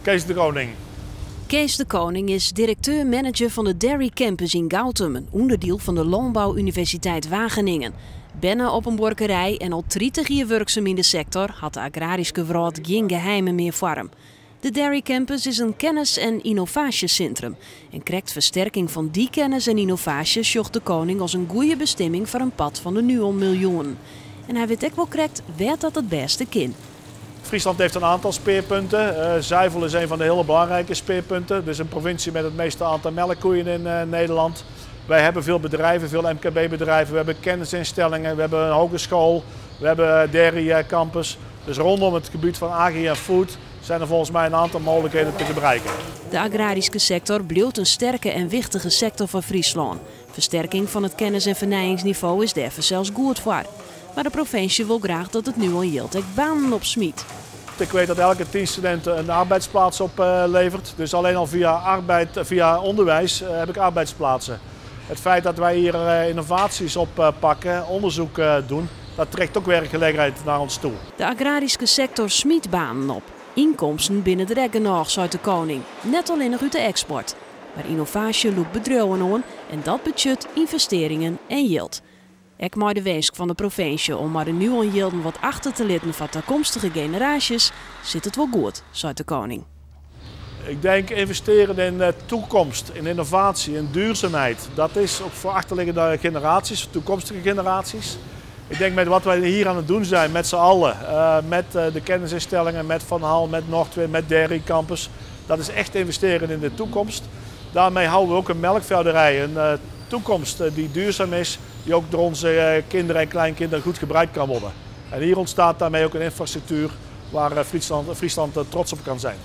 Kees de Koning. Kees de Koning is directeur-manager van de Dairy Campus in Gautum, een onderdeel van de Landbouwuniversiteit Wageningen. Binnen op een borkerij en al 30 jaar werkzaam in de sector had de agrarische vrouw geen geheimen meer voor hem. De Dairy Campus is een kennis- en innovatiecentrum en krijgt versterking van die kennis en innovatie zocht de Koning als een goede bestemming voor een pad van de NUON miljoenen. En hij weet ook wel correct waar dat het beste kan. Friesland heeft een aantal speerpunten. Zuivel is een van de hele belangrijke speerpunten. Dus een provincie met het meeste aantal melkkoeien in Nederland. Wij hebben veel bedrijven, veel MKB-bedrijven. We hebben kennisinstellingen, we hebben een hogeschool, we hebben Dairy Campus. Dus rondom het gebied van agri en food zijn er volgens mij een aantal mogelijkheden te gebruiken. De agrarische sector blijft een sterke en wichtige sector voor Friesland. Versterking van het kennis- en vernijingsniveau is daarvoor zelfs goed voor. Maar de provincie wil graag dat het NUON Jild banen opsmiet. Ik weet dat elke 10 studenten een arbeidsplaats oplevert. Dus alleen al via onderwijs heb ik arbeidsplaatsen. Het feit dat wij hier innovaties oppakken, onderzoek doen, dat trekt ook werkgelegenheid naar ons toe. De agrarische sector smiet banen op. Inkomsten binnen de Reggenaar, zei de Koning. Net alleen nog uit de export. Maar innovatie loopt bedrijven aan en dat budget investeringen en yield. Ik maak de wees van de provincie om maar de NUON Jilden wat achter te laten voor toekomstige generaties, zit het wel goed, zei de Koning. Ik denk investeren in toekomst, in innovatie, in duurzaamheid. Dat is ook voor achterliggende generaties, toekomstige generaties. Ik denk met wat wij hier aan het doen zijn met z'n allen, met de kennisinstellingen, met Van Hal, met Noordwin, met Dairy Campus. Dat is echt investeren in de toekomst. Daarmee houden we ook een melkveehouderij, een toekomst die duurzaam is, die ook door onze kinderen en kleinkinderen goed gebruikt kan worden. En hier ontstaat daarmee ook een infrastructuur waar Friesland trots op kan zijn.